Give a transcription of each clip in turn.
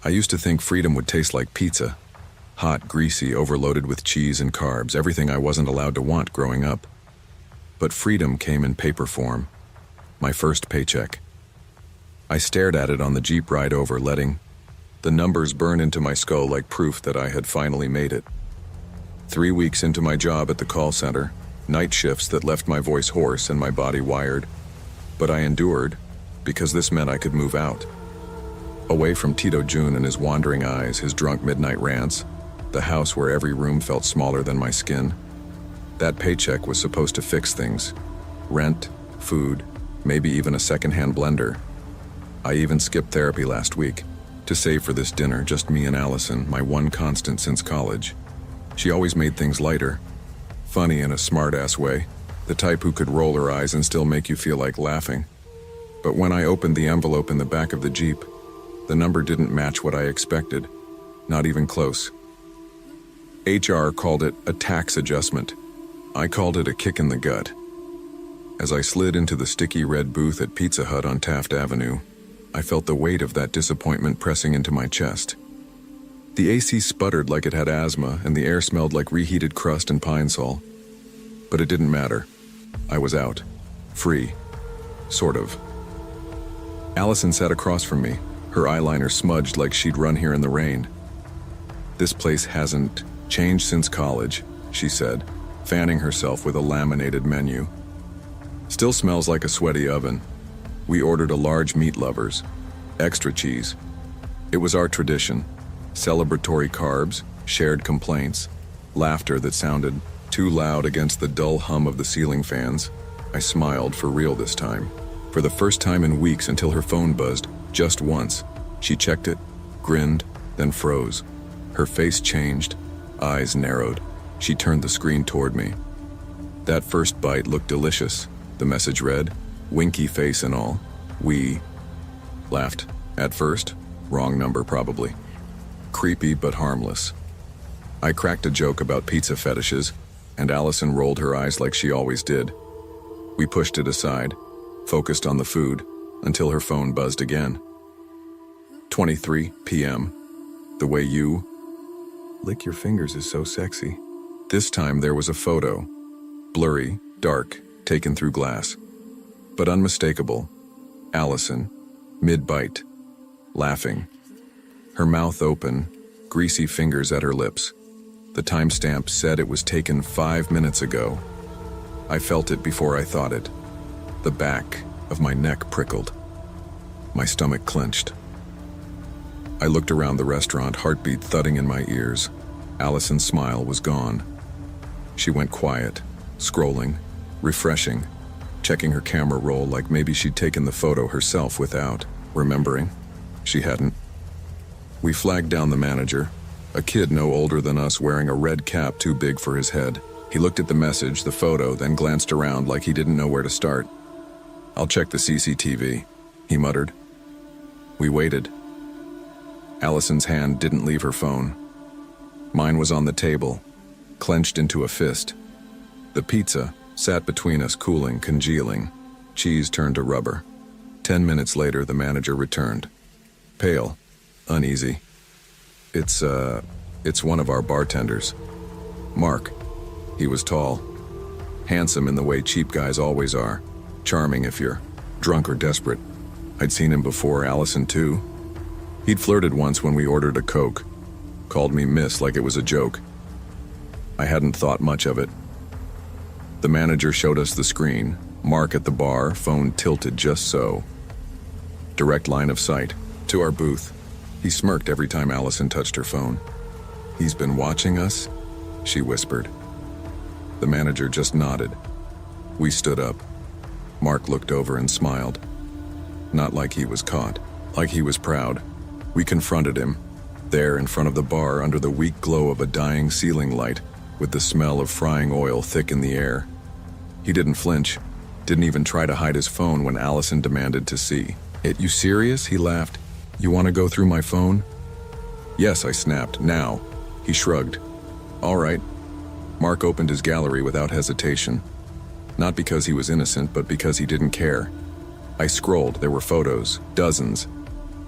I used to think freedom would taste like pizza. Hot, greasy, overloaded with cheese and carbs, everything I wasn't allowed to want growing up. But freedom came in paper form. My first paycheck. I stared at it on the Jeep ride over, letting the numbers burn into my skull like proof that I had finally made it. 3 weeks into my job at the call center, night shifts that left my voice hoarse and my body wired. But I endured, because this meant I could move out. Away from Tito June and his wandering eyes, his drunk midnight rants, the house where every room felt smaller than my skin. That paycheck was supposed to fix things. Rent, food, maybe even a secondhand blender. I even skipped therapy last week to save for this dinner, just me and Allison, my one constant since college. She always made things lighter, funny in a smart-ass way, the type who could roll her eyes and still make you feel like laughing. But when I opened the envelope in the back of the Jeep, the number didn't match what I expected, not even close. HR called it a tax adjustment. I called it a kick in the gut. As I slid into the sticky red booth at Pizza Hut on Taft Avenue, I felt the weight of that disappointment pressing into my chest. The AC sputtered like it had asthma, and the air smelled like reheated crust and pine sol. But it didn't matter. I was out. Free. Sort of. Allison sat across from me, her eyeliner smudged like she'd run here in the rain. "This place hasn't changed since college," she said, fanning herself with a laminated menu. "Still smells like a sweaty oven. We ordered a large meat lovers, extra cheese. It was our tradition. Celebratory carbs, shared complaints, laughter that sounded too loud against the dull hum of the ceiling fans." I smiled, for real this time. For the first time in weeks, until her phone buzzed, just once. She checked it, grinned, then froze. Her face changed, eyes narrowed. She turned the screen toward me. "That first bite looked delicious," the message read, winky face and all. We laughed. At first, wrong number probably. Creepy but harmless. I cracked a joke about pizza fetishes, and Allison rolled her eyes like she always did. We pushed it aside, focused on the food, until her phone buzzed again. 23 p.m. "The way you lick your fingers is so sexy." This time there was a photo. Blurry, dark, taken through glass. But unmistakable. Allison, mid-bite, laughing. Her mouth open, greasy fingers at her lips. The timestamp said it was taken 5 minutes ago. I felt it before I thought it. The back of my neck prickled. My stomach clenched. I looked around the restaurant, heartbeat thudding in my ears. Allison's smile was gone. She went quiet, scrolling, refreshing, checking her camera roll like maybe she'd taken the photo herself without remembering. She hadn't. We flagged down the manager, a kid no older than us wearing a red cap too big for his head. He looked at the message, the photo, then glanced around like he didn't know where to start. "I'll check the CCTV," he muttered. We waited. Allison's hand didn't leave her phone. Mine was on the table, clenched into a fist. The pizza sat between us, cooling, congealing. Cheese turned to rubber. 10 minutes later, the manager returned. Pale, uneasy. It's one of our bartenders. Mark. He was tall. Handsome in the way cheap guys always are. Charming if you're drunk or desperate. I'd seen him before, Allison too. He'd flirted once when we ordered a Coke. Called me miss like it was a joke. I hadn't thought much of it. The manager showed us the screen. Mark at the bar, phone tilted just so. Direct line of sight to our booth. He smirked every time Allison touched her phone. "He's been watching us?" she whispered. The manager just nodded. We stood up. Mark looked over and smiled. Not like he was caught, like he was proud. We confronted him, there in front of the bar under the weak glow of a dying ceiling light, with the smell of frying oil thick in the air. He didn't flinch, didn't even try to hide his phone when Allison demanded to see. You serious?" He laughed. "You want to go through my phone?" "Yes," I snapped. "Now." He shrugged. "All right." Mark opened his gallery without hesitation. Not because he was innocent, but because he didn't care. I scrolled. There were photos, dozens.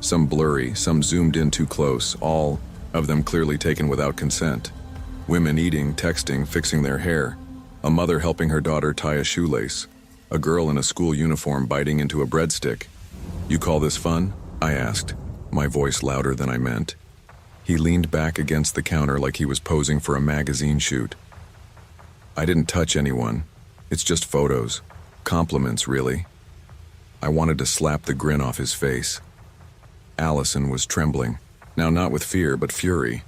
Some blurry, some zoomed in too close, all of them clearly taken without consent. Women eating, texting, fixing their hair. A mother helping her daughter tie a shoelace. A girl in a school uniform biting into a breadstick. "You call this fun?" I asked, my voice louder than I meant. He leaned back against the counter like he was posing for a magazine shoot. "I didn't touch anyone. It's just photos. Compliments, really." I wanted to slap the grin off his face. Allison was trembling, now not with fear but fury.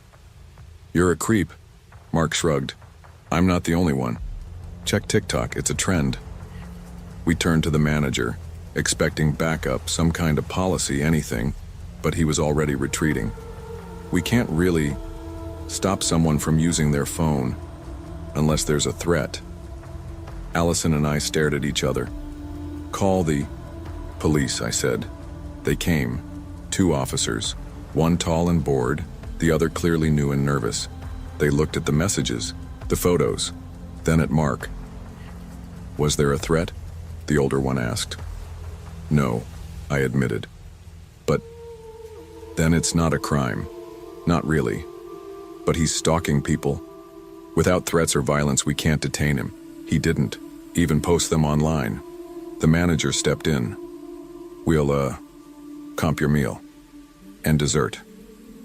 "You're a creep," Mark shrugged. "I'm not the only one. Check TikTok, it's a trend." We turned to the manager, expecting backup, some kind of policy, anything, but he was already retreating. "We can't really stop someone from using their phone unless there's a threat." Allison and I stared at each other. "Call the police," I said. They came. 2 officers, one tall and bored, the other clearly new and nervous. They looked at the messages, the photos, then at Mark. "Was there a threat?" the older one asked. "No," I admitted. "But then it's not a crime. Not really. But he's stalking people. Without threats or violence, we can't detain him. He didn't even post them online." The manager stepped in. "We'll, comp your meal. And dessert.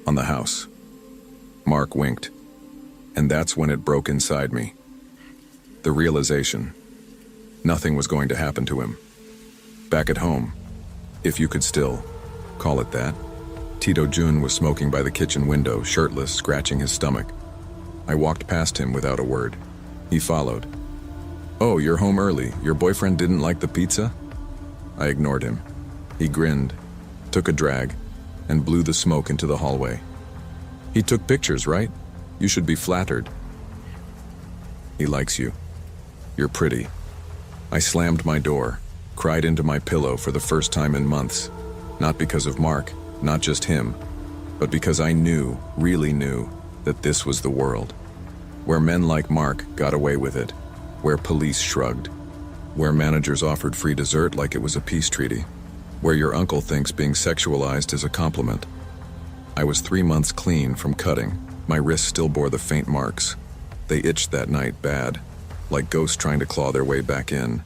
On the house." Mark winked. And that's when it broke inside me. The realization. Nothing was going to happen to him. Back at home, if you could still call it that, Tito Jun was smoking by the kitchen window, shirtless, scratching his stomach. I walked past him without a word. He followed. "Oh, you're home early. Your boyfriend didn't like the pizza?" I ignored him. He grinned, took a drag, and blew the smoke into the hallway. "He took pictures, right? You should be flattered." "He likes you. You're pretty." I slammed my door, cried into my pillow for the first time in months. Not because of Mark, not just him, but because I knew, really knew, that this was the world. Where men like Mark got away with it. Where police shrugged. Where managers offered free dessert like it was a peace treaty. Where your uncle thinks being sexualized is a compliment. I was 3 months clean from cutting. My wrists still bore the faint marks. They itched that night bad, like ghosts trying to claw their way back in.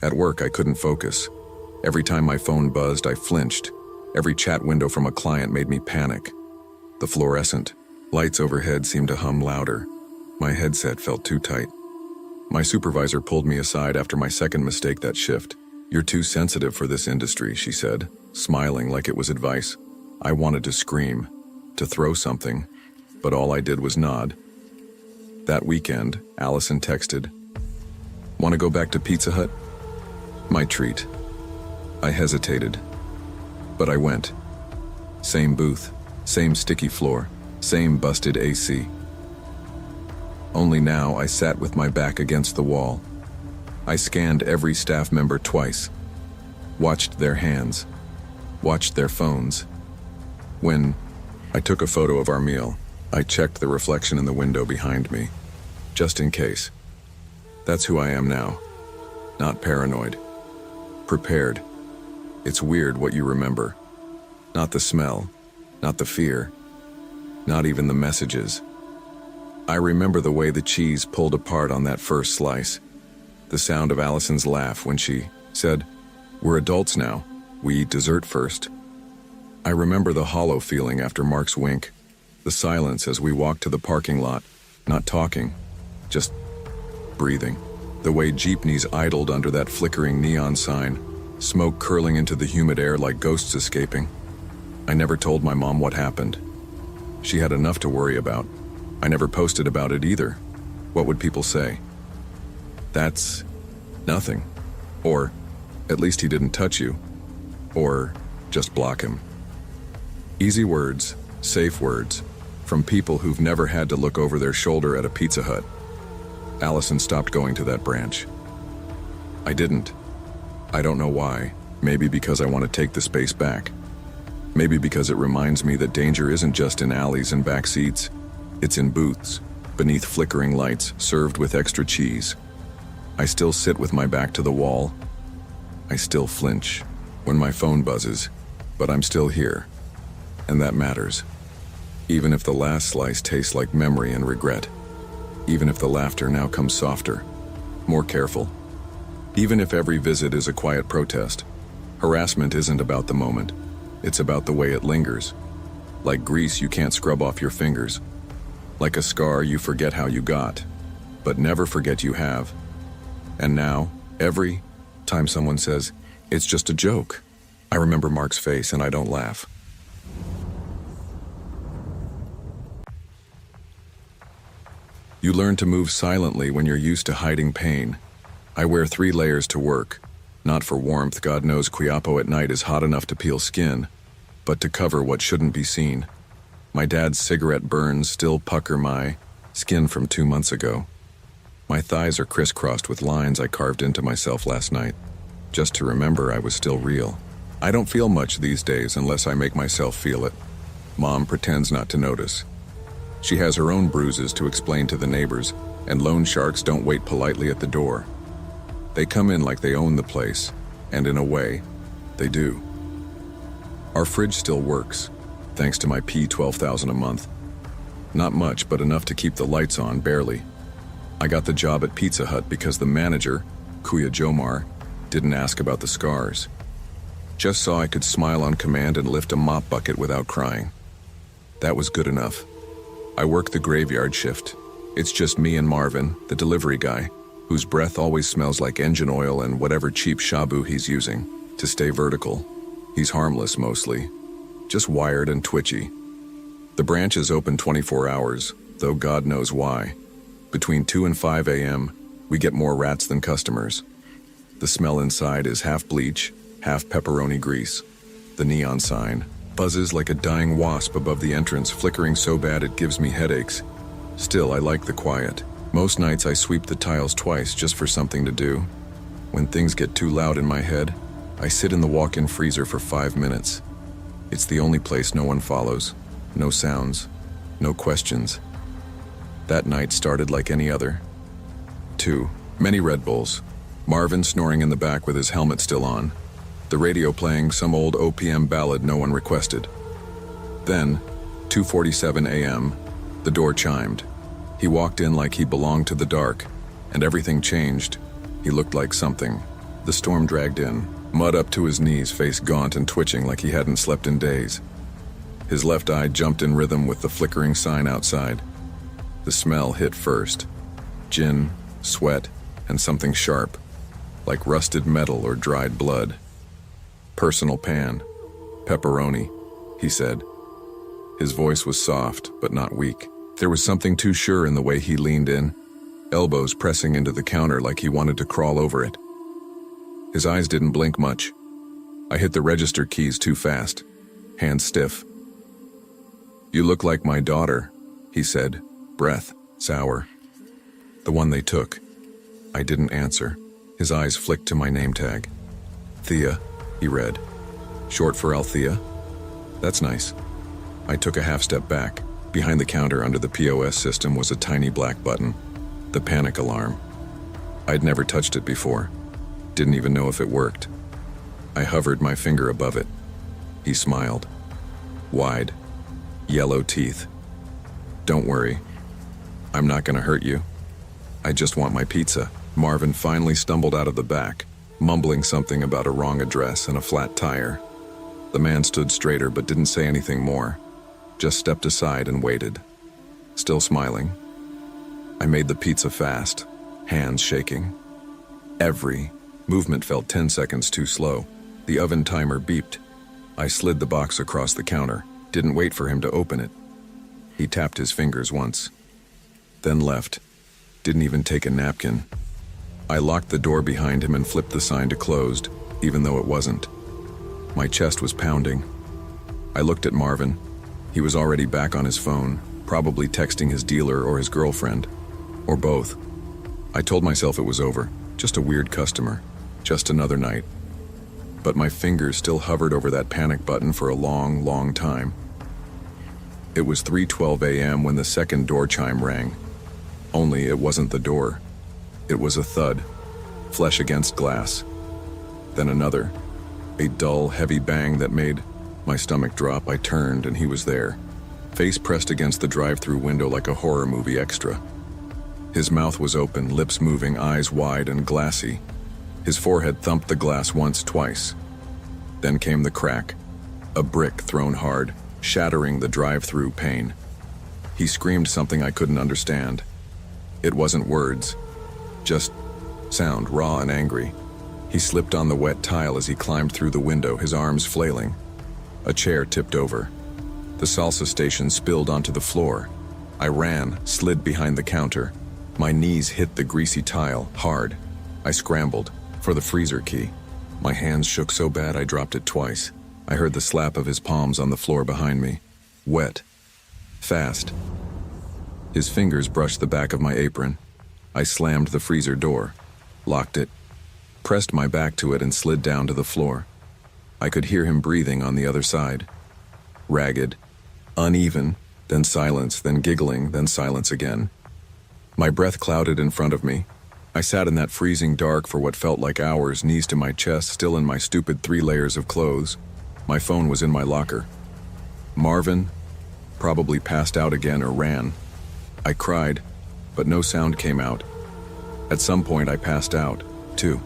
At work, I couldn't focus. Every time my phone buzzed, I flinched. Every chat window from a client made me panic. The fluorescent lights overhead seemed to hum louder. My headset felt too tight. My supervisor pulled me aside after my second mistake that shift. "You're too sensitive for this industry," she said, smiling like it was advice. I wanted to scream, to throw something, but all I did was nod. That weekend, Allison texted, "Want to go back to Pizza Hut?" My treat. I hesitated, but I went. Same booth, same sticky floor, same busted AC. Only now I sat with my back against the wall. I scanned every staff member twice, watched their hands, watched their phones. When I took a photo of our meal, I checked the reflection in the window behind me, just in case. That's who I am now. Not paranoid. Prepared. It's weird what you remember. Not the smell, not the fear, not even the messages. I remember the way the cheese pulled apart on that first slice. The sound of Allison's laugh when she said, "We're adults now. We eat dessert first." I remember the hollow feeling after Mark's wink, the silence as we walked to the parking lot, not talking, just breathing. The way jeepneys idled under that flickering neon sign, smoke curling into the humid air like ghosts escaping. I never told my mom what happened. She had enough to worry about. I never posted about it either. What would people say? That's nothing. Or, at least he didn't touch you. Or, just block him. Easy words, safe words, from people who've never had to look over their shoulder at a Pizza Hut. Allison stopped going to that branch. I didn't. I don't know why. Maybe because I want to take the space back. Maybe because it reminds me that danger isn't just in alleys and back seats. It's in booths, beneath flickering lights, served with extra cheese. I still sit with my back to the wall. I still flinch when my phone buzzes, But I'm still here, and that matters. Even if the last slice tastes like memory and regret. Even if the laughter now comes softer, more careful. Even if every visit is a quiet protest. Harassment isn't about the moment. It's about the way it lingers. Like grease you can't scrub off your fingers. Like a scar you forget how you got, but never forget you have. And now, every time someone says, "It's just a joke," I remember Mark's face and I don't laugh. You learn to move silently when you're used to hiding pain. I wear 3 layers to work. Not for warmth, God knows Quiapo at night is hot enough to peel skin, but to cover what shouldn't be seen. My dad's cigarette burns still pucker my skin from 2 months ago. My thighs are crisscrossed with lines I carved into myself last night, just to remember I was still real. I don't feel much these days unless I make myself feel it. Mom pretends not to notice. She has her own bruises to explain to the neighbors, and loan sharks don't wait politely at the door. They come in like they own the place, and in a way, they do. Our fridge still works, thanks to my P12,000 a month. Not much, but enough to keep the lights on, barely. I got the job at Pizza Hut because the manager, Kuya Jomar, didn't ask about the scars. Just saw I could smile on command and lift a mop bucket without crying. That was good enough. I work the graveyard shift. It's just me and Marvin, the delivery guy, whose breath always smells like engine oil and whatever cheap shabu he's using to stay vertical. He's harmless mostly, just wired and twitchy. The branch is open 24 hours, though God knows why. Between 2 and 5 a.m., we get more rats than customers. The smell inside is half bleach, half pepperoni grease. The neon sign buzzes like a dying wasp above the entrance, flickering so bad it gives me headaches. Still, I like the quiet. Most nights I sweep the tiles twice just for something to do. When things get too loud in my head, I sit in the walk-in freezer for 5 minutes. It's the only place no one follows. No sounds, no questions. That night started like any other. 2. Many Red Bulls. Marvin snoring in the back with his helmet still on. The radio playing some old OPM ballad no one requested. Then, 2:47 a.m., the door chimed. He walked in like he belonged to the dark, and everything changed. He looked like something. The storm dragged in, mud up to his knees, face gaunt and twitching like he hadn't slept in days. His left eye jumped in rhythm with the flickering sign outside. The smell hit first. Gin, sweat, and something sharp, like rusted metal or dried blood. "Personal pan. Pepperoni," he said. His voice was soft, but not weak. There was something too sure in the way he leaned in, elbows pressing into the counter like he wanted to crawl over it. His eyes didn't blink much. I hit the register keys too fast, hands stiff. "You look like my daughter," he said, breath sour. "The one they took." I didn't answer. His eyes flicked to my name tag. "Thea," he read. "Short for Althea? That's nice." I took a half step back. Behind the counter under the POS system was a tiny black button, the panic alarm. I'd never touched it before. Didn't even know if it worked. I hovered my finger above it. He smiled. Wide, yellow teeth. "Don't worry. I'm not gonna hurt you. I just want my pizza." Marvin finally stumbled out of the back, mumbling something about a wrong address and a flat tire. The man stood straighter but didn't say anything more, just stepped aside and waited, still smiling. I made the pizza fast, hands shaking. Every movement felt 10 seconds too slow. The oven timer beeped. I slid the box across the counter, didn't wait for him to open it. He tapped his fingers once, then left, didn't even take a napkin. I locked the door behind him and flipped the sign to closed, even though it wasn't. My chest was pounding. I looked at Marvin. He was already back on his phone, probably texting his dealer or his girlfriend, or both. I told myself it was over, just a weird customer, just another night. But my fingers still hovered over that panic button for a long, long time. It was 3:12 a.m. when the second door chime rang. Only it wasn't the door. It was a thud, flesh against glass. Then another, a dull, heavy bang that made My stomach dropped, I turned, and he was there, face pressed against the drive-through window like a horror movie extra. His mouth was open, lips moving, eyes wide and glassy. His forehead thumped the glass once, twice. Then came the crack, a brick thrown hard, shattering the drive-through pane. He screamed something I couldn't understand. It wasn't words, just sound, raw and angry. He slipped on the wet tile as he climbed through the window, his arms flailing. A chair tipped over. The salsa station spilled onto the floor. I ran, slid behind the counter. My knees hit the greasy tile, hard. I scrambled for the freezer key. My hands shook so bad I dropped it twice. I heard the slap of his palms on the floor behind me. Wet. Fast. His fingers brushed the back of my apron. I slammed the freezer door, locked it, pressed my back to it and slid down to the floor. I could hear him breathing on the other side. Ragged, uneven, then silence, then giggling, then silence again. My breath clouded in front of me. I sat in that freezing dark for what felt like hours, knees to my chest, still in my stupid 3 layers of clothes. My phone was in my locker. Marvin probably passed out again or ran. I cried, but no sound came out. At some point I passed out, too.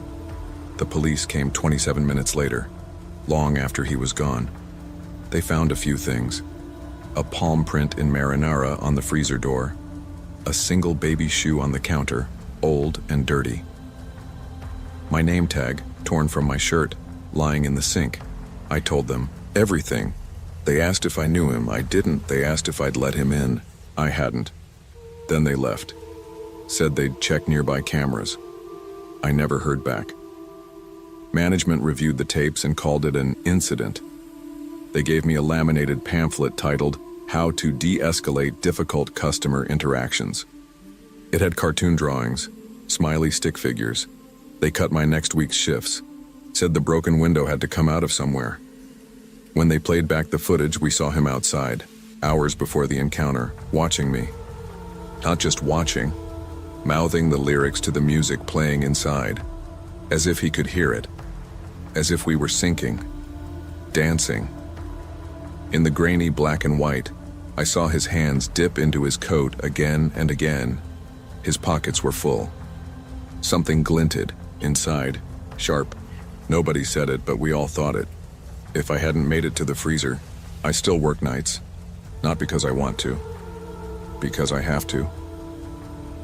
The police came 27 minutes later, long after he was gone. They found a few things. A palm print in marinara on the freezer door. A single baby shoe on the counter, old and dirty. My name tag, torn from my shirt, lying in the sink. I told them everything. They asked if I knew him. I didn't. They asked if I'd let him in. I hadn't. Then they left. Said they'd check nearby cameras. I never heard back. Management reviewed the tapes and called it an incident. They gave me a laminated pamphlet titled How to De-Escalate Difficult Customer Interactions. It had cartoon drawings, smiley stick figures. They cut my next week's shifts, said the broken window had to come out of somewhere. When they played back the footage, we saw him outside, hours before the encounter, watching me. Not just watching, mouthing the lyrics to the music playing inside, as if he could hear it, as if we were syncing, dancing. In the grainy black and white, I saw his hands dip into his coat again and again. His pockets were full. Something glinted inside, sharp. Nobody said it, but we all thought it. If I hadn't made it to the freezer, I still work nights. Not because I want to, because I have to.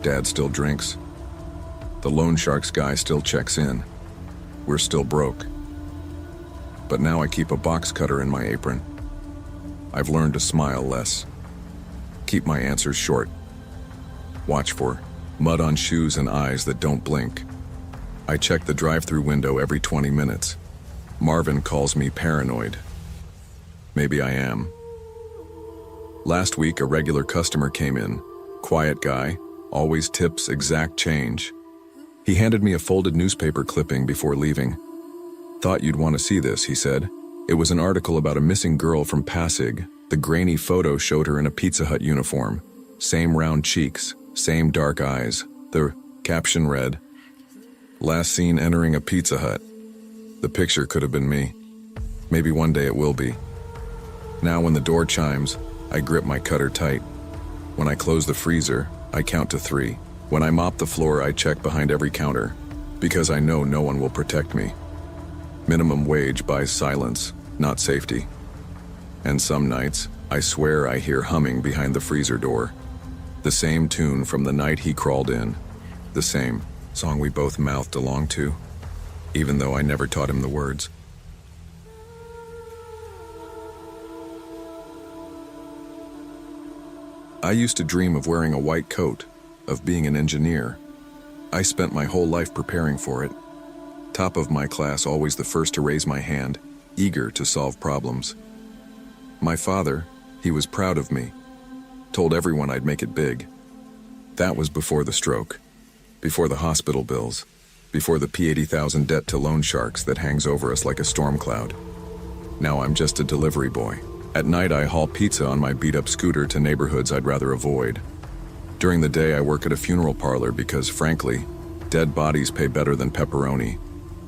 Dad still drinks. The loan sharks guy still checks in. We're still broke. But now I keep a box cutter in my apron. I've learned to smile less. Keep my answers short. Watch for mud on shoes and eyes that don't blink. I check the drive-through window every 20 minutes. Marvin calls me paranoid. Maybe I am. Last week, a regular customer came in. Quiet guy, always tips exact change. He handed me a folded newspaper clipping before leaving. Thought you'd want to see this, he said. It was an article about a missing girl from Pasig. The grainy photo showed her in a Pizza Hut uniform. Same round cheeks, same dark eyes. The caption read, "Last seen entering a Pizza Hut." The picture could have been me. Maybe one day it will be. Now when the door chimes, I grip my cutter tight. When I close the freezer, I count to 3. When I mop the floor, I check behind every counter, because I know no one will protect me. Minimum wage buys silence, not safety. And some nights, I swear I hear humming behind the freezer door. The same tune from the night he crawled in. The same song we both mouthed along to, even though I never taught him the words. I used to dream of wearing a white coat, of being an engineer. I spent my whole life preparing for it. Top of my class, always the first to raise my hand, eager to solve problems. My father, he was proud of me. Told everyone I'd make it big. That was before the stroke, before the hospital bills, before the P80,000 debt to loan sharks that hangs over us like a storm cloud. Now I'm just a delivery boy. At night I haul pizza on my beat-up scooter to neighborhoods I'd rather avoid. During the day I work at a funeral parlor because, frankly, dead bodies pay better than pepperoni.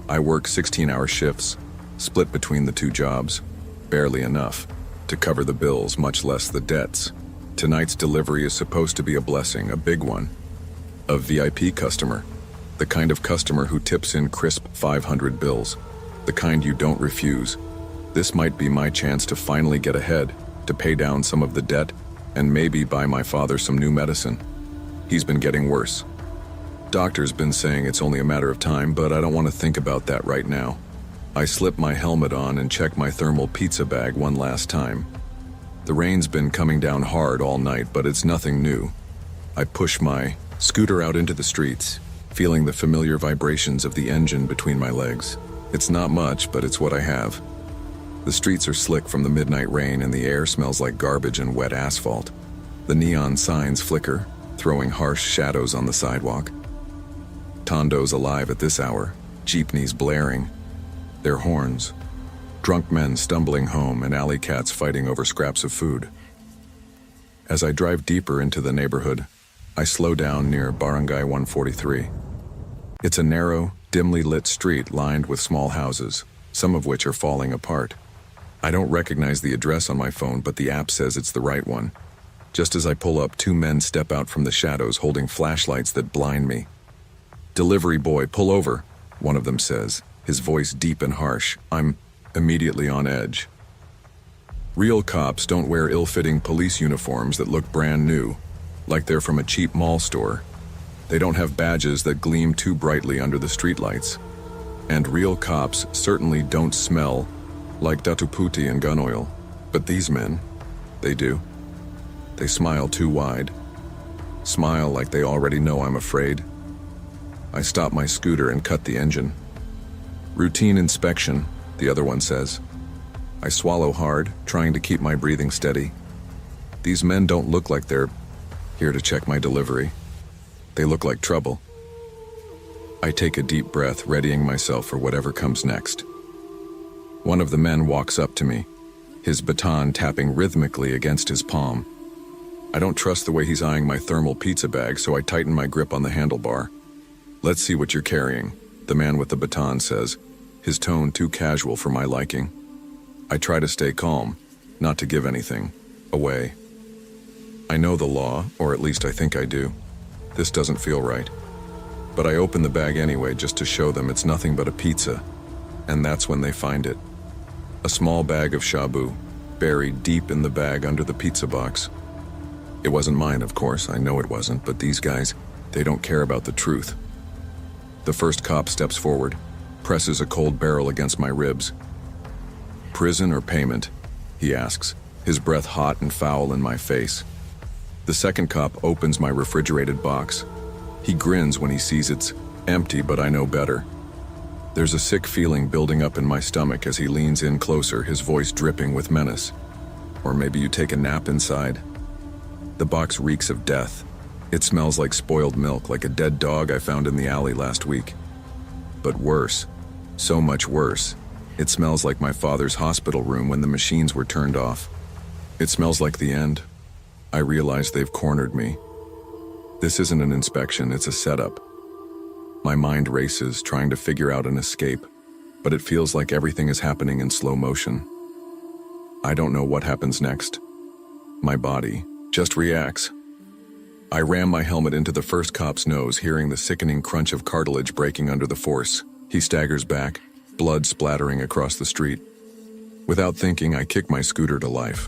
I work 16-hour shifts, split between the 2 jobs. Barely enough to cover the bills, much less the debts. Tonight's delivery is supposed to be a blessing, a big one. A VIP customer. The kind of customer who tips in crisp 500 bills. The kind you don't refuse. This might be my chance to finally get ahead, to pay down some of the debt, and maybe buy my father some new medicine. He's been getting worse. Doctor's been saying it's only a matter of time, but I don't want to think about that right now. I slip my helmet on and check my thermal pizza bag one last time. The rain's been coming down hard all night, but it's nothing new. I push my scooter out into the streets, feeling the familiar vibrations of the engine between my legs. It's not much, but it's what I have. The streets are slick from the midnight rain and the air smells like garbage and wet asphalt. The neon signs flicker, throwing harsh shadows on the sidewalk. Tondo's alive at this hour, jeepneys blaring, their horns, drunk men stumbling home and alley cats fighting over scraps of food. As I drive deeper into the neighborhood, I slow down near Barangay 143. It's a narrow, dimly lit street lined with small houses, some of which are falling apart. I don't recognize the address on my phone, but the app says it's the right one. Just as I pull up, two men step out from the shadows holding flashlights that blind me. "Delivery boy, pull over," one of them says, his voice deep and harsh. I'm immediately on edge. Real cops don't wear ill-fitting police uniforms that look brand new, like they're from a cheap mall store. They don't have badges that gleam too brightly under the streetlights. And real cops certainly don't smell like Datuputi and gun oil. But these men, they do. They smile too wide. Smile like they already know I'm afraid. I stop my scooter and cut the engine. "Routine inspection," the other one says. I swallow hard, trying to keep my breathing steady. These men don't look like they're here to check my delivery. They look like trouble. I take a deep breath, readying myself for whatever comes next. One of the men walks up to me, his baton tapping rhythmically against his palm. I don't trust the way he's eyeing my thermal pizza bag, so I tighten my grip on the handlebar. "Let's see what you're carrying," the man with the baton says, his tone too casual for my liking. I try to stay calm, not to give anything away. I know the law, or at least I think I do. This doesn't feel right. But I open the bag anyway just to show them it's nothing but a pizza. And that's when they find it. A small bag of shabu, buried deep in the bag under the pizza box. It wasn't mine, of course, I know it wasn't, but these guys, they don't care about the truth. The first cop steps forward, presses a cold barrel against my ribs. "Prison or payment?" he asks, his breath hot and foul in my face. The second cop opens my refrigerated box. He grins when he sees it's empty, but I know better. There's a sick feeling building up in my stomach as he leans in closer, his voice dripping with menace. "Or maybe you take a nap inside." The box reeks of death. It smells like spoiled milk, like a dead dog I found in the alley last week. But worse, so much worse, it smells like my father's hospital room when the machines were turned off. It smells like the end. I realize they've cornered me. This isn't an inspection, it's a setup. My mind races, trying to figure out an escape, but it feels like everything is happening in slow motion. I don't know what happens next. My body just reacts. I ram my helmet into the first cop's nose, hearing the sickening crunch of cartilage breaking under the force. He staggers back, blood splattering across the street. Without thinking, I kick my scooter to life.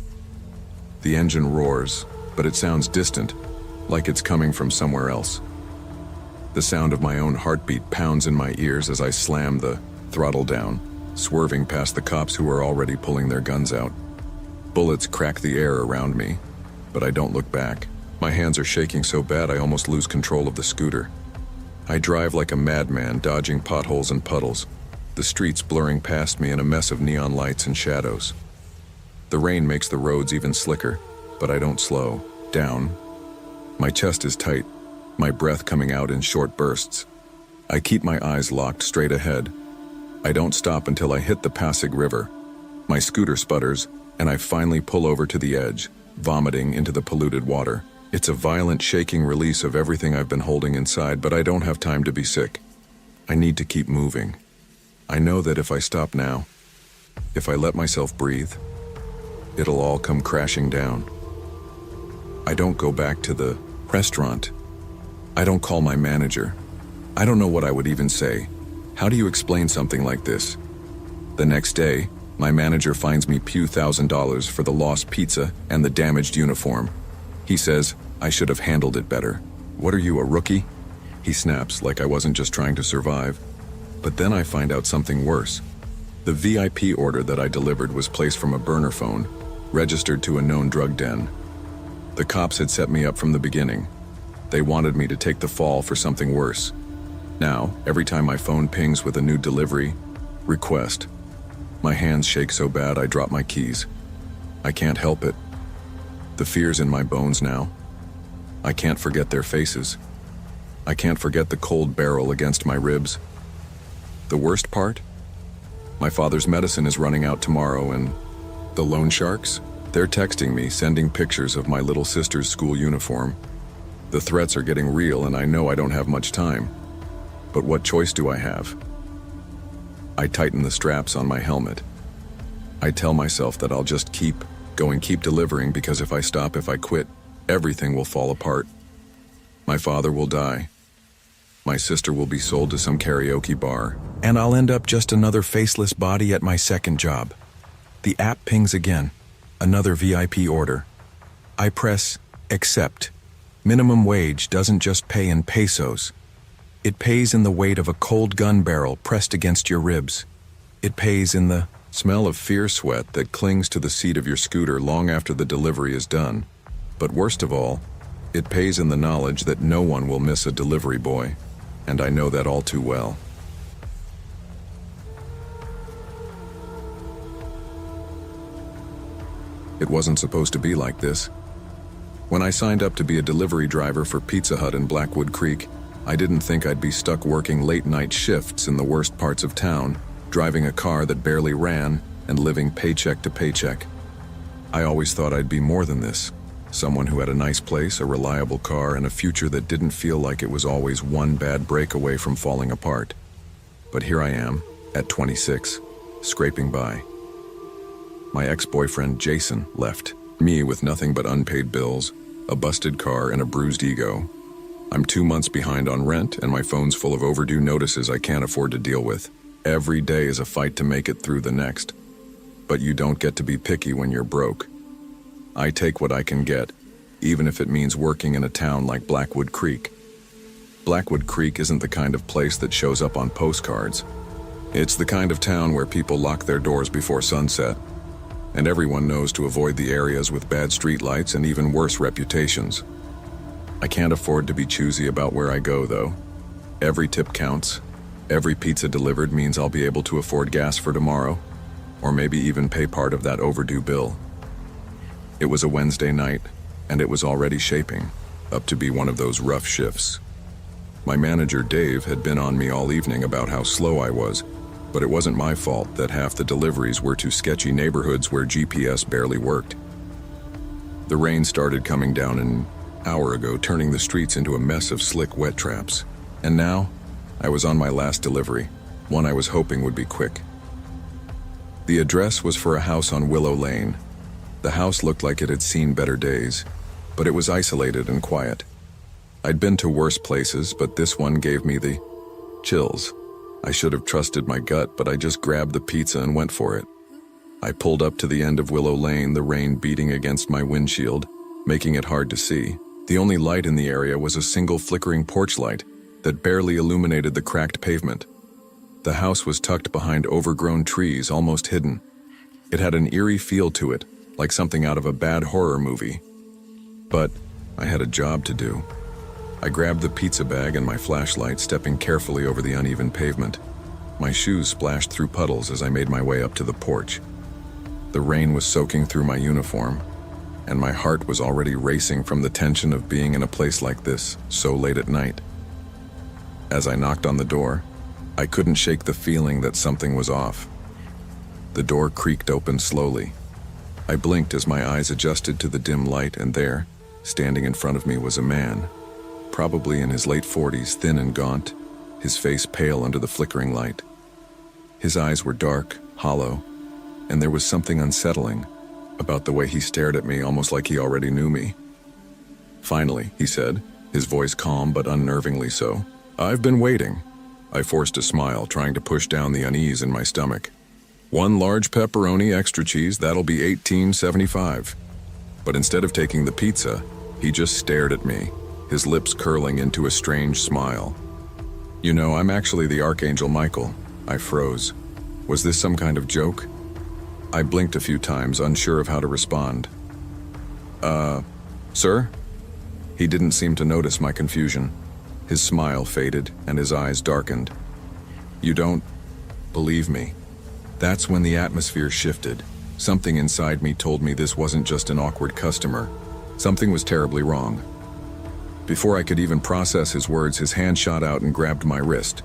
The engine roars, but it sounds distant, like it's coming from somewhere else. The sound of my own heartbeat pounds in my ears as I slam the throttle down, swerving past the cops who are already pulling their guns out. Bullets crack the air around me, but I don't look back. My hands are shaking so bad I almost lose control of the scooter. I drive like a madman, dodging potholes and puddles, the streets blurring past me in a mess of neon lights and shadows. The rain makes the roads even slicker, but I don't slow down. My chest is tight, my breath coming out in short bursts. I keep my eyes locked straight ahead. I don't stop until I hit the Pasig River. My scooter sputters, and I finally pull over to the edge, vomiting into the polluted water. It's a violent shaking release of everything I've been holding inside, but I don't have time to be sick. I need to keep moving. I know that if I stop now, if I let myself breathe, it'll all come crashing down. I don't go back to the restaurant. I don't call my manager. I don't know what I would even say. How do you explain something like this? The next day, my manager finds me few $1,000s for the lost pizza and the damaged uniform. He says I should have handled it better. What are you, a rookie? He snaps like I wasn't just trying to survive. But then I find out something worse. The VIP order that I delivered was placed from a burner phone, registered to a known drug den. The cops had set me up from the beginning. They wanted me to take the fall for something worse. Now, every time my phone pings with a new delivery request, my hands shake so bad I drop my keys. I can't help it. The fear's in my bones now. I can't forget their faces. I can't forget the cold barrel against my ribs. The worst part? My father's medicine is running out tomorrow, and the loan sharks? They're texting me, sending pictures of my little sister's school uniform. The threats are getting real, and I know I don't have much time. But what choice do I have? I tighten the straps on my helmet. I tell myself that I'll just keep delivering, because if I quit, everything will fall apart. My father will die. My sister will be sold to some karaoke bar, and I'll end up just another faceless body at my second job. The app pings again. Another VIP order. I press accept. Minimum wage doesn't just pay in pesos. It pays in the weight of a cold gun barrel pressed against your ribs. It pays in the smell of fear sweat that clings to the seat of your scooter long after the delivery is done. But worst of all, it pays in the knowledge that no one will miss a delivery boy, and I know that all too well. It wasn't supposed to be like this. When I signed up to be a delivery driver for Pizza Hut in Blackwood Creek, I didn't think I'd be stuck working late-night shifts in the worst parts of town, driving a car that barely ran, and living paycheck to paycheck. I always thought I'd be more than this. Someone who had a nice place, a reliable car, and a future that didn't feel like it was always one bad break away from falling apart. But here I am, at 26, scraping by. My ex-boyfriend Jason left me with nothing but unpaid bills, a busted car, and a bruised ego. I'm 2 months behind on rent, and my phone's full of overdue notices I can't afford to deal with. Every day is a fight to make it through the next. But you don't get to be picky when you're broke. I take what I can get, even if it means working in a town like Blackwood Creek. Blackwood Creek isn't the kind of place that shows up on postcards. It's the kind of town where people lock their doors before sunset, and everyone knows to avoid the areas with bad streetlights and even worse reputations. I can't afford to be choosy about where I go, though. Every tip counts. Every pizza delivered means I'll be able to afford gas for tomorrow, or maybe even pay part of that overdue bill. It was a Wednesday night, and it was already shaping up to be one of those rough shifts. My manager, Dave, had been on me all evening about how slow I was, but it wasn't my fault that half the deliveries were to sketchy neighborhoods where GPS barely worked. The rain started coming down an hour ago, turning the streets into a mess of slick wet traps. And now, I was on my last delivery, one I was hoping would be quick. The address was for a house on Willow Lane. The house looked like it had seen better days, but it was isolated and quiet. I'd been to worse places, but this one gave me the chills. I should have trusted my gut, but I just grabbed the pizza and went for it. I pulled up to the end of Willow Lane, the rain beating against my windshield, making it hard to see. The only light in the area was a single flickering porch light that barely illuminated the cracked pavement. The house was tucked behind overgrown trees, almost hidden. It had an eerie feel to it, like something out of a bad horror movie. But I had a job to do. I grabbed the pizza bag and my flashlight, stepping carefully over the uneven pavement. My shoes splashed through puddles as I made my way up to the porch. The rain was soaking through my uniform, and my heart was already racing from the tension of being in a place like this, so late at night. As I knocked on the door, I couldn't shake the feeling that something was off. The door creaked open slowly. I blinked as my eyes adjusted to the dim light, and there, standing in front of me, was a man, probably in his late 40s, thin and gaunt, his face pale under the flickering light. His eyes were dark, hollow, and there was something unsettling about the way he stared at me, almost like he already knew me. "Finally," he said, his voice calm but unnervingly so. "I've been waiting." I forced a smile, trying to push down the unease in my stomach. "One large pepperoni, extra cheese, that'll be $18.75. But instead of taking the pizza, he just stared at me, his lips curling into a strange smile. "You know, I'm actually the Archangel Michael." I froze. Was this some kind of joke? I blinked a few times, unsure of how to respond. Sir?" He didn't seem to notice my confusion. His smile faded and his eyes darkened. "You don't believe me?" That's when the atmosphere shifted. Something inside me told me this wasn't just an awkward customer. Something was terribly wrong. Before I could even process his words, his hand shot out and grabbed my wrist,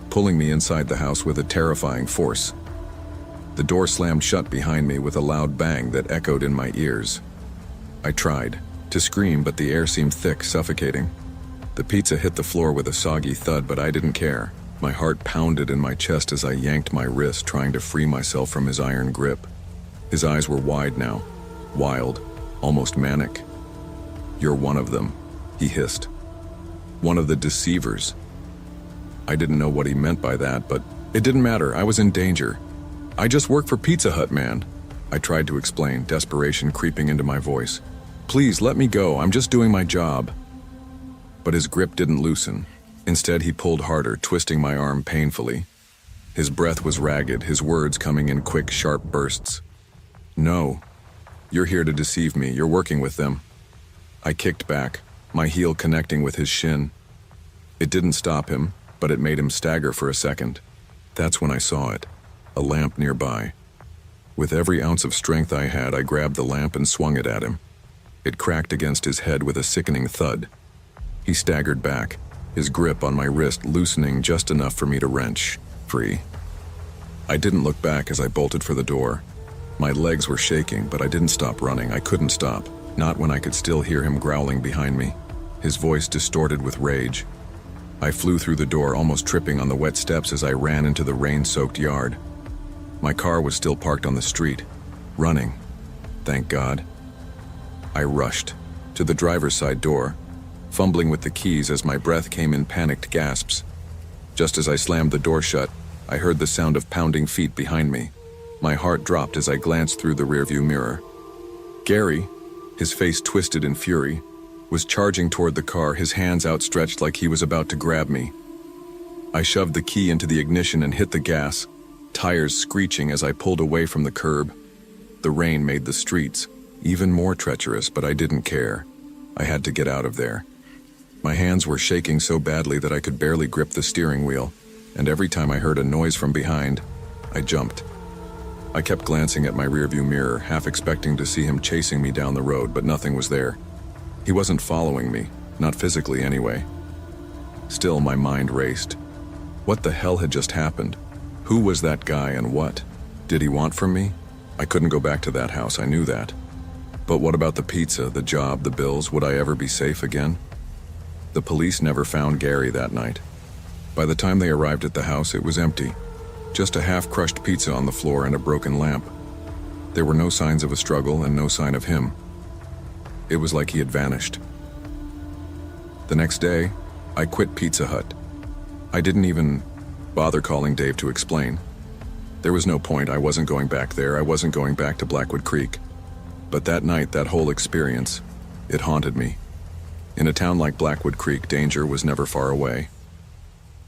pulling me inside the house with a terrifying force. The door slammed shut behind me with a loud bang that echoed in my ears. I tried to scream, but the air seemed thick, suffocating. The pizza hit the floor with a soggy thud, but I didn't care. My heart pounded in my chest as I yanked my wrist, trying to free myself from his iron grip. His eyes were wide now, wild, almost manic. "You're one of them," he hissed. "One of the deceivers." I didn't know what he meant by that, but it didn't matter. I was in danger. "I just work for Pizza Hut, man," I tried to explain, desperation creeping into my voice. "Please, let me go. I'm just doing my job." But his grip didn't loosen. Instead, he pulled harder, twisting my arm painfully. His breath was ragged, his words coming in quick, sharp bursts. "No. You're here to deceive me. You're working with them." I kicked back, my heel connecting with his shin. It didn't stop him, but it made him stagger for a second. That's when I saw it, a lamp nearby. With every ounce of strength I had, I grabbed the lamp and swung it at him. It cracked against his head with a sickening thud. He staggered back, his grip on my wrist loosening just enough for me to wrench free. I didn't look back as I bolted for the door. My legs were shaking, but I didn't stop running. I couldn't stop, not when I could still hear him growling behind me, his voice distorted with rage. I flew through the door, almost tripping on the wet steps as I ran into the rain-soaked yard. My car was still parked on the street, running, thank God. I rushed to the driver's side door, fumbling with the keys as my breath came in panicked gasps. Just as I slammed the door shut, I heard the sound of pounding feet behind me. My heart dropped as I glanced through the rearview mirror. Gary, his face twisted in fury, was charging toward the car, his hands outstretched like he was about to grab me. I shoved the key into the ignition and hit the gas, tires screeching as I pulled away from the curb. The rain made the streets even more treacherous, but I didn't care. I had to get out of there. My hands were shaking so badly that I could barely grip the steering wheel, and every time I heard a noise from behind, I jumped. I kept glancing at my rearview mirror, half expecting to see him chasing me down the road, but nothing was there. He wasn't following me, not physically anyway. Still, my mind raced. What the hell had just happened? Who was that guy and what did he want from me? I couldn't go back to that house, I knew that. But what about the pizza, the job, the bills? Would I ever be safe again? The police never found Gary that night. By the time they arrived at the house, it was empty. Just a half-crushed pizza on the floor and a broken lamp. There were no signs of a struggle and no sign of him. It was like he had vanished. The next day, I quit Pizza Hut. I didn't even bother calling Dave to explain. There was no point. I wasn't going back there. I wasn't going back to Blackwood Creek. But that night, that whole experience, it haunted me. In a town like Blackwood Creek, danger was never far away.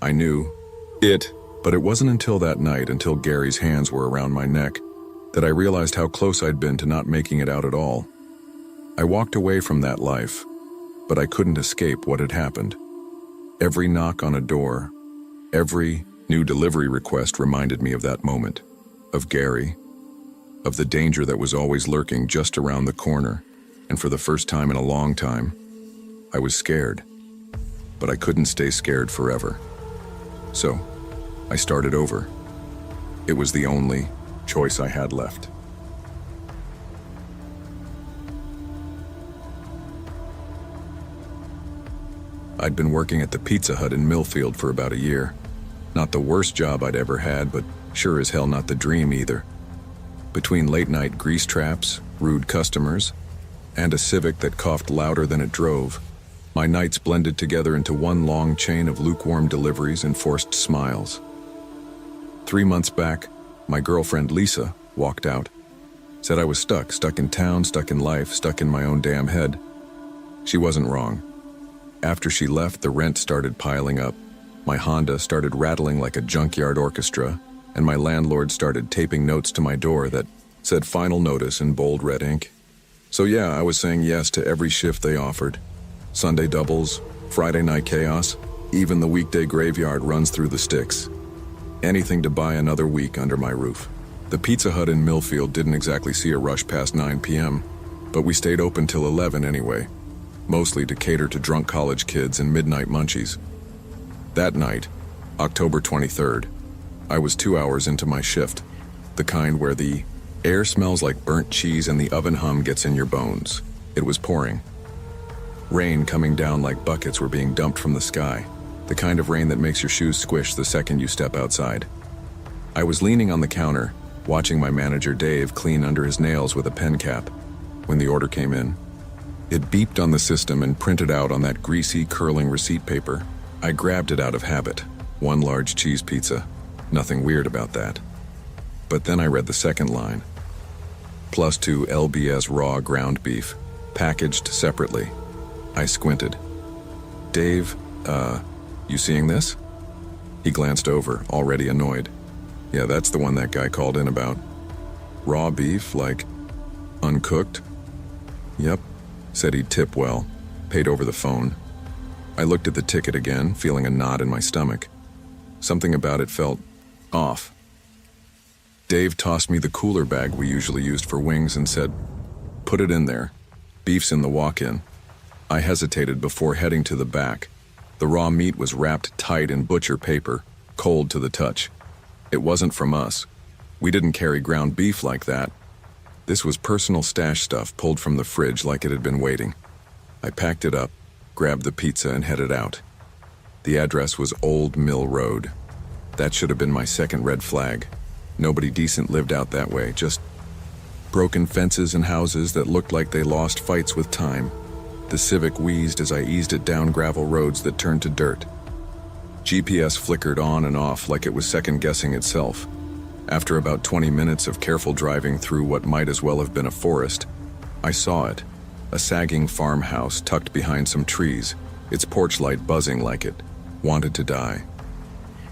I knew it, but it wasn't until that night, until Gary's hands were around my neck, that I realized how close I'd been to not making it out at all. I walked away from that life, but I couldn't escape what had happened. Every knock on a door, every new delivery request reminded me of that moment, of Gary, of the danger that was always lurking just around the corner, and for the first time in a long time, I was scared. But I couldn't stay scared forever. So, I started over. It was the only choice I had left. I'd been working at the Pizza Hut in Millfield for about a year. Not the worst job I'd ever had, but sure as hell not the dream either. Between late-night grease traps, rude customers, and a Civic that coughed louder than it drove. My nights blended together into one long chain of lukewarm deliveries and forced smiles. 3 months back, my girlfriend Lisa walked out. Said I was stuck in town, stuck in life, stuck in my own damn head. She wasn't wrong. After she left, the rent started piling up. My Honda started rattling like a junkyard orchestra, and my landlord started taping notes to my door that said final notice in bold red ink. So yeah, I was saying yes to every shift they offered. Sunday doubles, Friday night chaos, even the weekday graveyard runs through the sticks. Anything to buy another week under my roof. The Pizza Hut in Millfield didn't exactly see a rush past 9 p.m., but we stayed open till 11 anyway, mostly to cater to drunk college kids and midnight munchies. That night, October 23rd, I was 2 hours into my shift, the kind where the air smells like burnt cheese and the oven hum gets in your bones. It was pouring. Rain coming down like buckets were being dumped from the sky, the kind of rain that makes your shoes squish the second you step outside. I was leaning on the counter, watching my manager Dave clean under his nails with a pen cap, when the order came in. It beeped on the system and printed out on that greasy, curling receipt paper. I grabbed it out of habit. 1 large cheese pizza. Nothing weird about that. But then I read the second line. +2 LBS raw ground beef, packaged separately. I squinted. Dave, you seeing this? He glanced over, already annoyed. Yeah, that's the one that guy called in about. Raw beef, like uncooked? Yep, said he'd tip well, paid over the phone. I looked at the ticket again, feeling a knot in my stomach. Something about it felt off. Dave tossed me the cooler bag we usually used for wings and said, "Put it in there. Beef's in the walk-in." I hesitated before heading to the back. The raw meat was wrapped tight in butcher paper, cold to the touch. It wasn't from us. We didn't carry ground beef like that. This was personal stash stuff pulled from the fridge like it had been waiting. I packed it up, grabbed the pizza, and headed out. The address was Old Mill Road. That should have been my second red flag. Nobody decent lived out that way, just broken fences and houses that looked like they lost fights with time. The Civic wheezed as I eased it down gravel roads that turned to dirt. GPS flickered on and off like it was second-guessing itself. After about 20 minutes of careful driving through what might as well have been a forest, I saw it, a sagging farmhouse tucked behind some trees, its porch light buzzing like it wanted to die.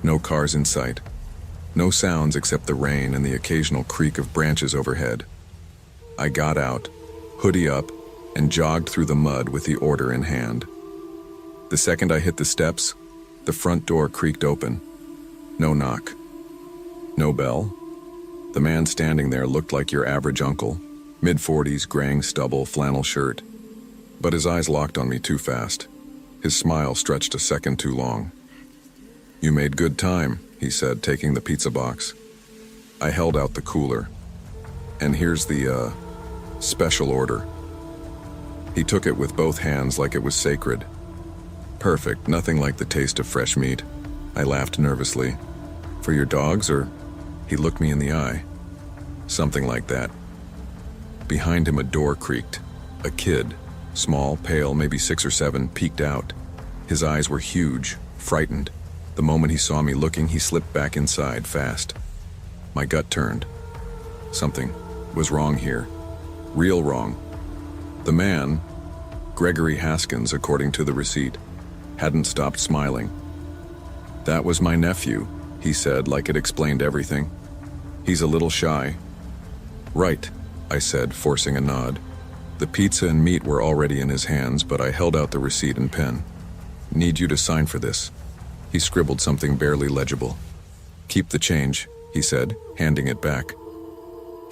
No cars in sight. No sounds except the rain and the occasional creak of branches overhead. I got out, hoodie up, and jogged through the mud with the order in hand. The second I hit the steps, the front door creaked open. No knock. No bell. The man standing there looked like your average uncle, mid-40s, graying stubble, flannel shirt. But his eyes locked on me too fast. His smile stretched a second too long. "You made good time," he said, taking the pizza box. I held out the cooler. "And here's the, special order." He took it with both hands like it was sacred. "Perfect, nothing like the taste of fresh meat." I laughed nervously. "For your dogs, or?" He looked me in the eye. "Something like that." Behind him a door creaked. A kid, small, pale, maybe 6 or 7, peeked out. His eyes were huge, frightened. The moment he saw me looking, he slipped back inside fast. My gut turned. Something was wrong here. Real wrong. The man, Gregory Haskins, according to the receipt, hadn't stopped smiling. "That was my nephew," he said, like it explained everything. "He's a little shy." "Right," I said, forcing a nod. The pizza and meat were already in his hands, but I held out the receipt and pen. "Need you to sign for this." He scribbled something barely legible. "Keep the change," he said, handing it back.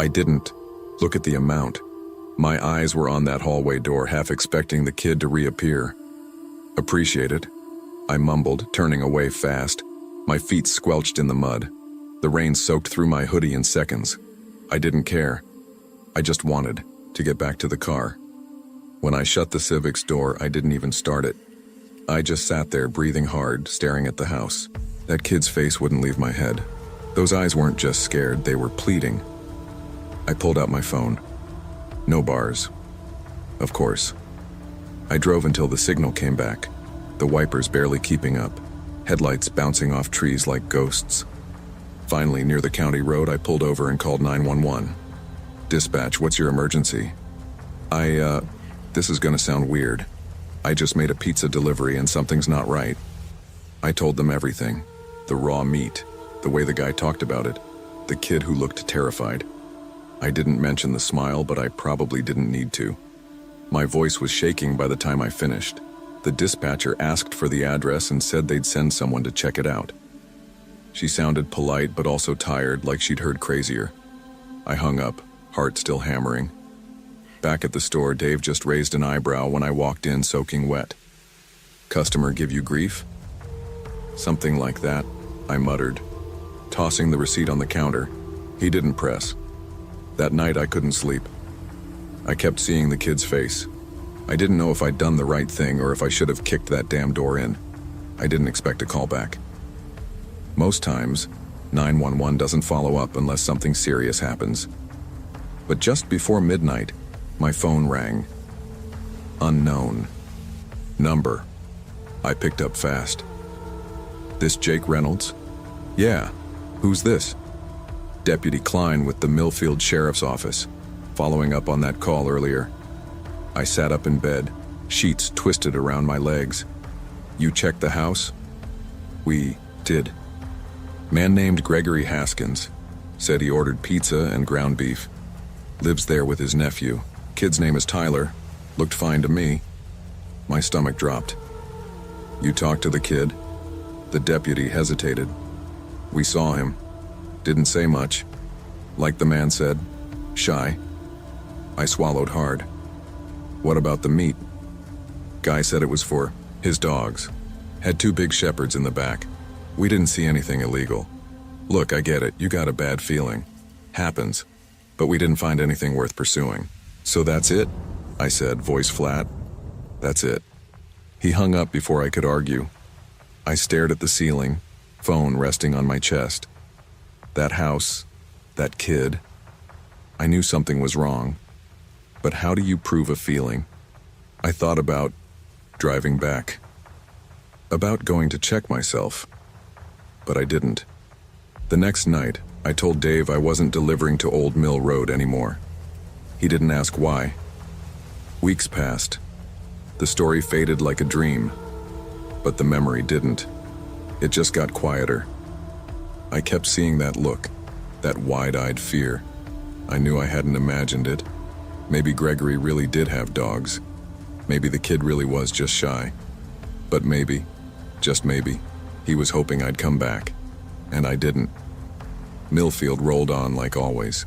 I didn't. Look at the amount. My eyes were on that hallway door, half expecting the kid to reappear. "Appreciate it," I mumbled, turning away fast. My feet squelched in the mud. The rain soaked through my hoodie in seconds. I didn't care. I just wanted to get back to the car. When I shut the Civic's door, I didn't even start it. I just sat there, breathing hard, staring at the house. That kid's face wouldn't leave my head. Those eyes weren't just scared, they were pleading. I pulled out my phone. No bars. Of course. I drove until the signal came back, the wipers barely keeping up, headlights bouncing off trees like ghosts. Finally, near the county road, I pulled over and called 911. "Dispatch, what's your emergency?" This is gonna sound weird. I just made a pizza delivery and something's not right. I told them everything. The raw meat, the way the guy talked about it, the kid who looked terrified. I didn't mention the smile, but I probably didn't need to. My voice was shaking by the time I finished. The dispatcher asked for the address and said they'd send someone to check it out. She sounded polite but also tired, like she'd heard crazier. I hung up, heart still hammering. Back at the store, Dave just raised an eyebrow when I walked in soaking wet. "Customer give you grief?" "Something like that," I muttered, tossing the receipt on the counter. He didn't press. That night I couldn't sleep. I kept seeing the kid's face. I didn't know if I'd done the right thing or if I should have kicked that damn door in. I didn't expect a call back. Most times, 911 doesn't follow up unless something serious happens. But just before midnight, my phone rang. Unknown. Number. I picked up fast. "This Jake Reynolds?" "Yeah. Who's this?" "Deputy Klein with the Millfield Sheriff's Office, following up on that call earlier." I sat up in bed, sheets twisted around my legs. "You checked the house?" "We did." "Man named Gregory Haskins. Said he ordered pizza and ground beef. Lives there with his nephew. Kid's name is Tyler. Looked fine to me." My stomach dropped. "You talked to the kid?" The deputy hesitated. "We saw him. Didn't say much. Like the man said, shy." I swallowed hard. "What about the meat?" "Guy said it was for his dogs. Had 2 big shepherds in the back. We didn't see anything illegal. Look, I get it, you got a bad feeling. Happens. But we didn't find anything worth pursuing." "So that's it?" I said, voice flat. "That's it." He hung up before I could argue. I stared at the ceiling, phone resting on my chest. That house, that kid. I knew something was wrong. But how do you prove a feeling? I thought about driving back. About going to check myself. But I didn't. The next night, I told Dave I wasn't delivering to Old Mill Road anymore. He didn't ask why. Weeks passed. The story faded like a dream. But the memory didn't. It just got quieter. I kept seeing that look, that wide-eyed fear. I knew I hadn't imagined it. Maybe Gregory really did have dogs. Maybe the kid really was just shy. But maybe, just maybe, he was hoping I'd come back. And I didn't. Millfield rolled on like always.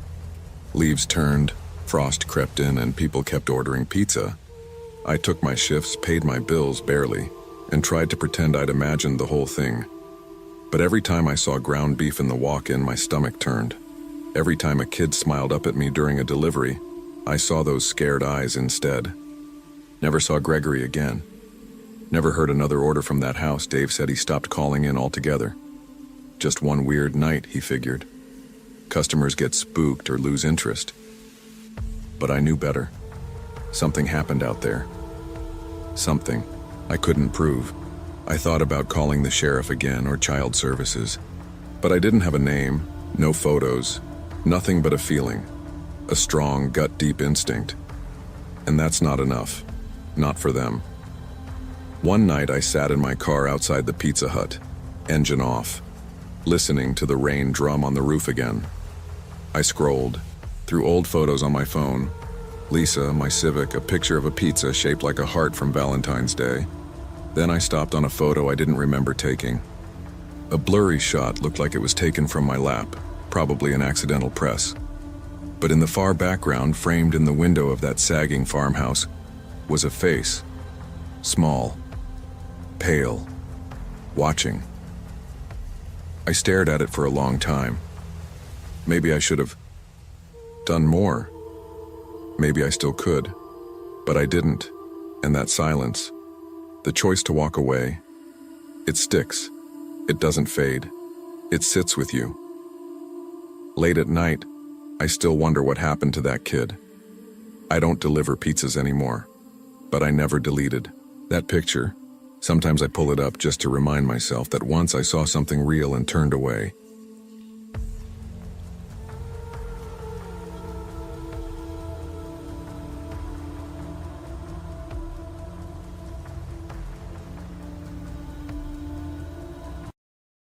Leaves turned, frost crept in, and people kept ordering pizza. I took my shifts, paid my bills barely, and tried to pretend I'd imagined the whole thing. But every time I saw ground beef in the walk-in, my stomach turned. Every time a kid smiled up at me during a delivery, I saw those scared eyes instead. Never saw Gregory again. Never heard another order from that house. Dave said he stopped calling in altogether. Just one weird night, he figured. Customers get spooked or lose interest. But I knew better. Something happened out there. Something I couldn't prove. I thought about calling the sheriff again or child services. But I didn't have a name, no photos, nothing but a feeling. A strong, gut-deep instinct. And that's not enough. Not for them. One night I sat in my car outside the Pizza Hut, engine off, listening to the rain drum on the roof again. I scrolled through old photos on my phone. Lisa, my Civic, a picture of a pizza shaped like a heart from Valentine's Day. Then I stopped on a photo I didn't remember taking. A blurry shot looked like it was taken from my lap, probably an accidental press. But in the far background, framed in the window of that sagging farmhouse, was a face. Small, pale, watching. I stared at it for a long time. Maybe I should have done more. Maybe I still could, but I didn't. And that silence, the choice to walk away, it sticks. It doesn't fade. It sits with you. Late at night, I still wonder what happened to that kid. I don't deliver pizzas anymore, but I never deleted that picture. Sometimes I pull it up just to remind myself that once I saw something real and turned away.